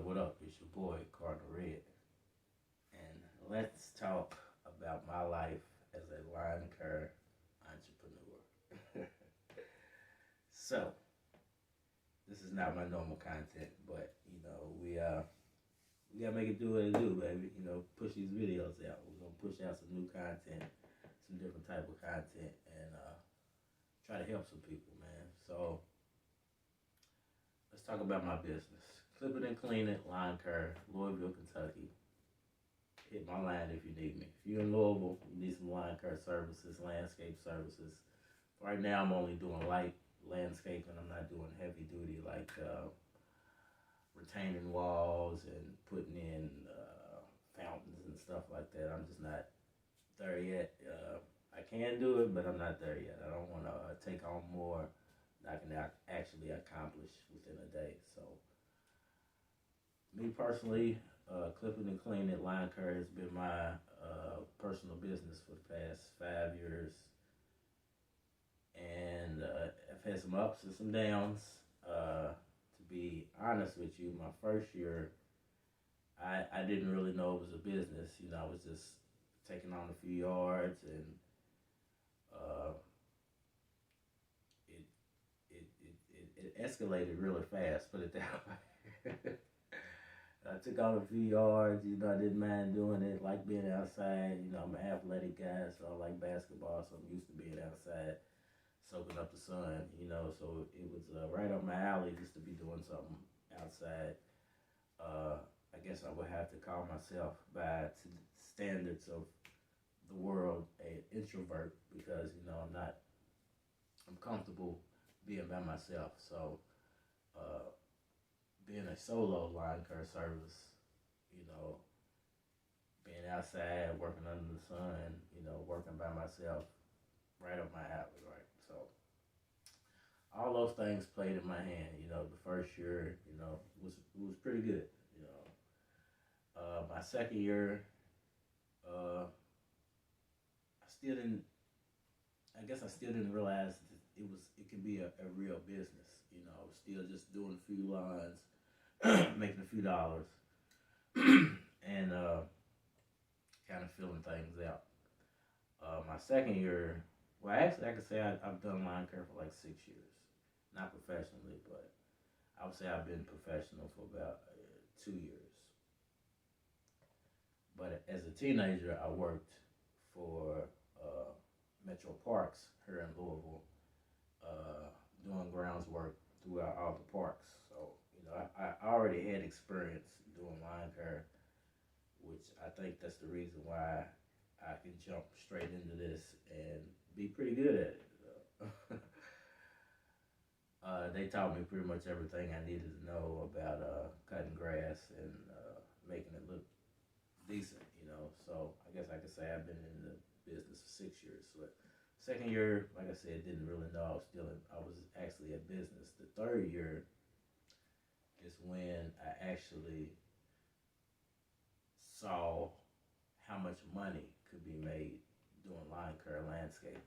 What up? It's your boy, Cardinal Red. And let's talk about my life as a lawn care entrepreneur. So, this is not my normal content, but we gotta make it do what it do, baby. Push these videos out. We're gonna push out some new content, some different type of content, and try to help some people, man. So, let's talk about my business. Clip it and clean it, lawn care, Louisville, Kentucky. Hit my line if you need me. If you're in Louisville, you need some lawn care services, landscape services. Right now, I'm only doing light landscaping. I'm not doing heavy duty like retaining walls and putting in fountains and stuff like that. I'm just not there yet. I can do it, but I'm not there yet. I don't want to take on more than I can actually accomplish within a day. So, me personally, clipping and cleaning lawn care has been my personal business for the past 5 years. And I've had some ups and some downs. To be honest with you, my first year, I didn't really know it was a business. I was just taking on a few yards, and uh, it escalated really fast, put it that way. I took on a few yards, I didn't mind doing it, like being outside. I'm an athletic guy, so I like basketball, so I'm used to being outside, soaking up the sun, so it was right up my alley just to be doing something outside. I guess I would have to call myself by standards of the world an introvert because, I'm comfortable being by myself. So, being a solo lawn care service, you know, being outside, working under the sun, working by myself, right up my alley, right? So all those things played in my hand. The first year, was pretty good. My second year, I still didn't. I guess I still didn't realize that it could be a real business. Still just doing a few lines, making a few dollars, and kind of filling things out. My second year, well, actually, I could say I've done lawn care for like 6 years. Not professionally, but I would say I've been professional for about 2 years. But as a teenager, I worked for Metro Parks here in Louisville, doing grounds work throughout all the parks. So, I already had experience doing lawn care, which I think that's the reason why I can jump straight into this and be pretty good at it. They taught me pretty much everything I needed to know about cutting grass and making it look decent. So I guess I could say I've been in the business for 6 years. But second year, like I said, didn't really know I was actually in business. The third year is when I actually saw how much money could be made doing lawn care landscaping.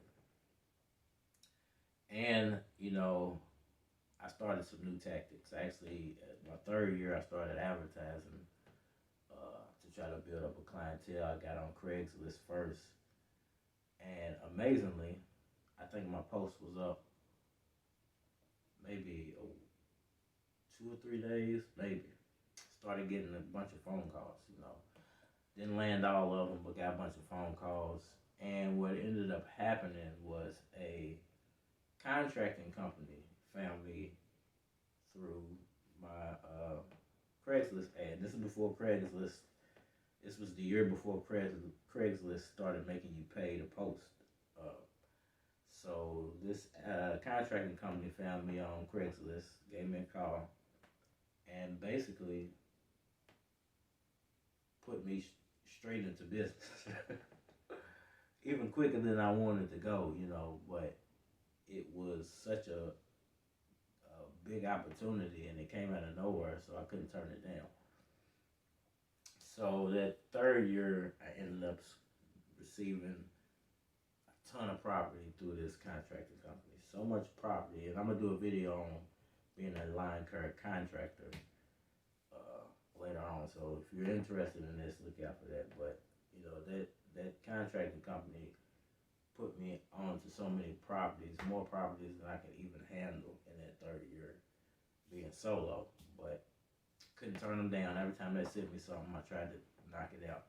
And, I started some new tactics. Actually, my third year, I started advertising to try to build up a clientele. I got on Craigslist first. And amazingly, I think my post was up maybe 2 or 3 days, maybe. Started getting a bunch of phone calls. Didn't land all of them, but got a bunch of phone calls. And what ended up happening was a contracting company found me through my Craigslist ad. This is before Craigslist. This was the year before Craigslist started making you pay to post. So this contracting company found me on Craigslist, gave me a call, and basically put me straight into business. Even quicker than I wanted to go, but it was such a big opportunity and it came out of nowhere, so I couldn't turn it down. So that third year, I ended up receiving a ton of property through this contracting company. So much property, and I'm gonna do a video on being a lawn care contractor So if you're interested in this, look out for that. But you know that contracting company put me onto so many properties, more properties than I could even handle in that third year being solo. But couldn't turn them down. Every time they sent me something, I tried to knock it out.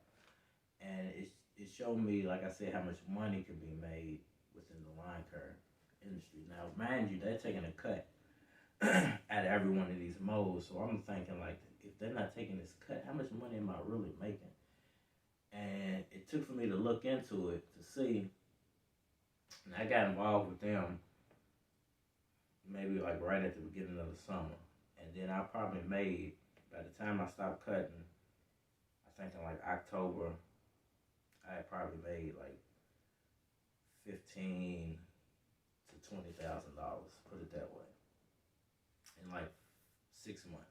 And it showed me, like I said, how much money can be made within the lawn care industry. Now, mind you, they're taking a cut out of every one of these modes. So I'm thinking, like, if they're not taking this cut, how much money am I really making? And it took for me to look into it to see. And I got involved with them maybe like right at the beginning of the summer. And then I probably made, by the time I stopped cutting, I think in like October, I had probably made like $15,000 to $20,000, put it that way, in like 6 months.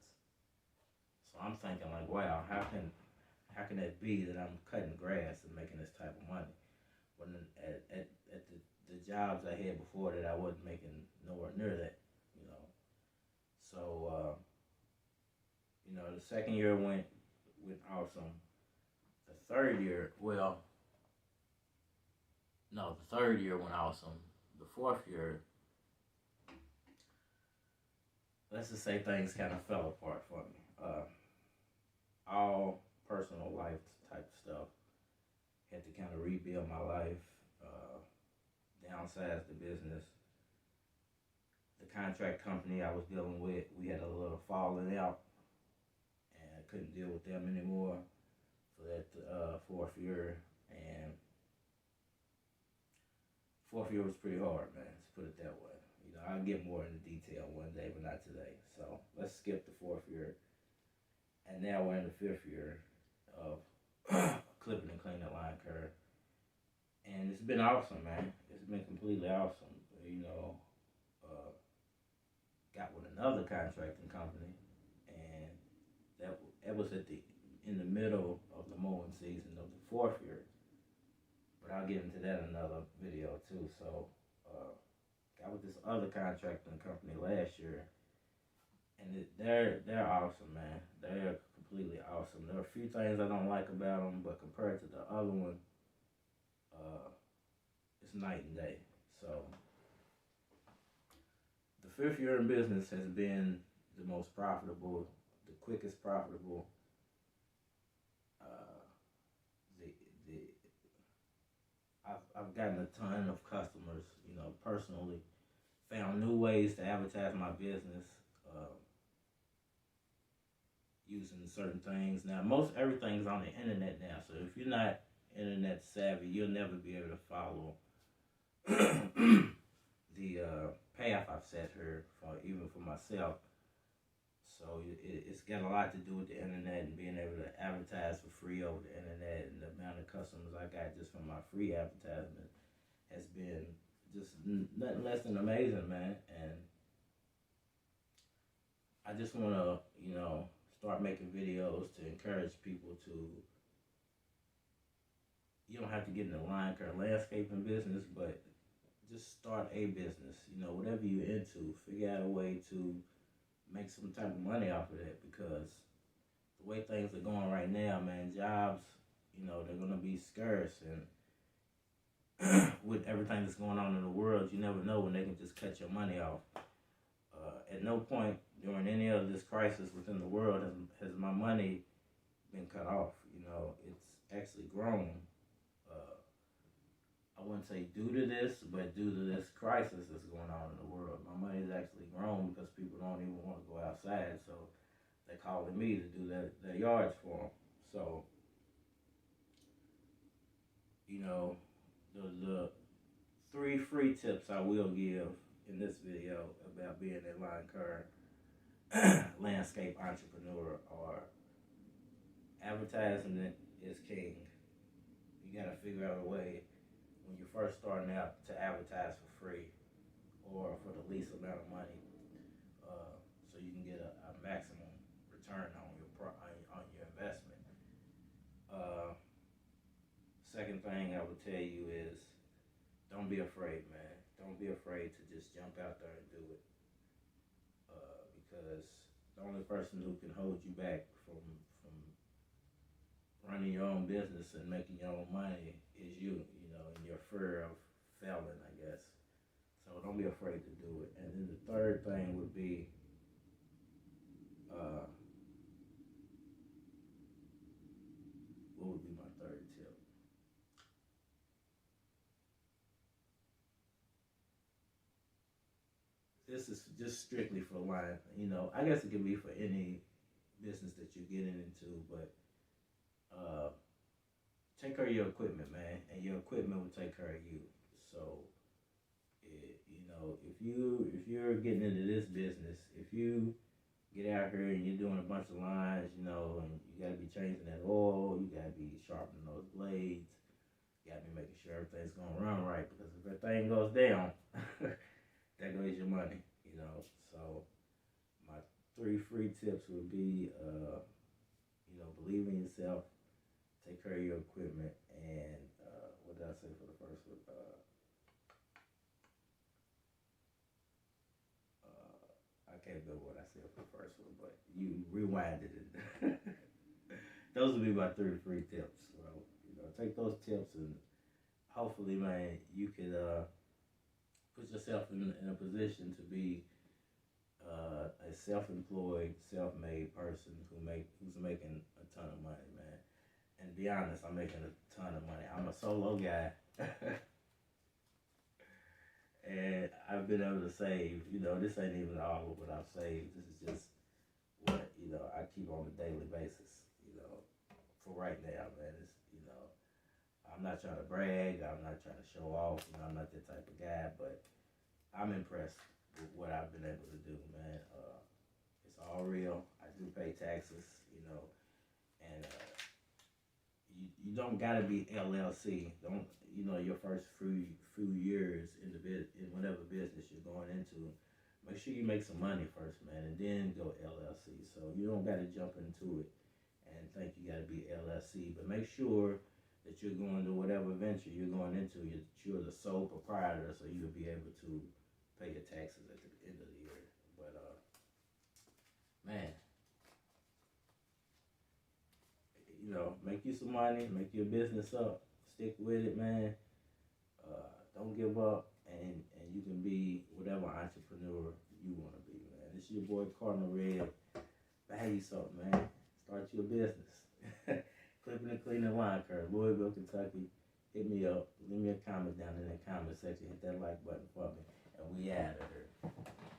So I'm thinking like, wow, how can that be that I'm cutting grass and making this type of money when at the jobs I had before that I wasn't making nowhere near that, you know. So you know, the second year went awesome. The third year, well, no, the third year went awesome. The fourth year, let's just say things kind of fell apart for me. All personal life type stuff. Had to kind of rebuild my life, downsize the business. The contract company I was dealing with, we had a little falling out, and I couldn't deal with them anymore for that fourth year. And fourth year was pretty hard, man. Let's put it that way. You know, I'll get more into detail one day, but not today. So let's skip the fourth year. And now we're in the fifth year of clipping and cleaning lawn care. And it's been awesome, man. It's been completely awesome. You know, got with another contracting company, and that was in the middle of the mowing season of the fourth year. But I'll get into that in another video too. So, got with this other contracting company last year, and they're awesome, man. They're completely awesome. There are a few things I don't like about them, but compared to the other one, it's night and day. So the fifth year in business has been the most profitable, the quickest profitable. I've gotten a ton of customers, you know, personally. Found new ways to advertise my business using certain things. Now, most everything's on the internet now, so if you're not internet savvy, you'll never be able to follow the path I've set here, even for myself. So it's got a lot to do with the internet and being able to advertise for free over the internet, and the amount of customers I got just from my free advertisement has been just nothing less than amazing, man. And I just want to, you know, start making videos to encourage people to, you don't have to get in the lawn care landscaping business, but just start a business, you know, whatever you're into, figure out a way to make some type of money off of that, because the way things are going right now, man, jobs, you know, they're going to be scarce, and with everything that's going on in the world, you never know when they can just cut your money off. At no point during any of this crisis within the world has my money been cut off. You know, it's actually grown. I wouldn't say due to this, but due to this crisis that's going on in the world, my money's actually grown because people don't even want to go outside, so they're calling me to do their yards for them. So, you know, the 3 free tips I will give in this video about being a lawn care landscape entrepreneur are: advertising it is king. You gotta figure out a way when you're first starting out to advertise for free or for the least amount of money, so you can get a maximum return on your investment. Second thing I would tell you is, don't be afraid, man. Don't be afraid to just jump out there and do it, because the only person who can hold you back from running your own business and making your own money is you, and your fear of failing, I guess. So don't be afraid to do it. And then the third thing would be, uh, what would be my third tip? This is just strictly for line. I guess it can be for any business that you're getting into, but uh, take care of your equipment, man, and your equipment will take care of you. So, if you're getting into this business, if you get out here and you're doing a bunch of lines, and you gotta be changing that oil, you gotta be sharpening those blades, you gotta be making sure everything's gonna run right because if everything goes down, there goes your money. So my three free tips would be, believe in yourself, take care of your equipment, and what did I say for the first one? I can't remember what I said for the first one, but you rewinded it. Those would be my three free tips. So, take those tips and hopefully, man, you could put yourself in a position to be a self-employed, self-made person who's making a ton of money, man. And be honest, I'm making a ton of money. I'm a solo guy. And I've been able to save, this ain't even all of what I've saved. This is just what, I keep on a daily basis, for right now, man. I'm not trying to brag. I'm not trying to show off. I'm not that type of guy, but I'm impressed with what I've been able to do, man. It's all real. I do pay taxes, and you don't gotta be LLC. Don't your first few years in whatever business you're going into. Make sure you make some money first, man, and then go LLC. So you don't gotta jump into it and think you gotta be LLC, but make sure that you're going to whatever venture you're going into, you're the sole proprietor, so you'll be able to pay your taxes at the end of the year. But man, make you some money, make your business up, stick with it, man. Don't give up, and you can be whatever entrepreneur you want to be, man. This is your boy Cardinal Red. Value something, man. Start your business. Clipping and cleaning lawn care, Louisville, Kentucky. Hit me up. Leave me a comment down in the comment section. Hit that like button for me. And we out of here.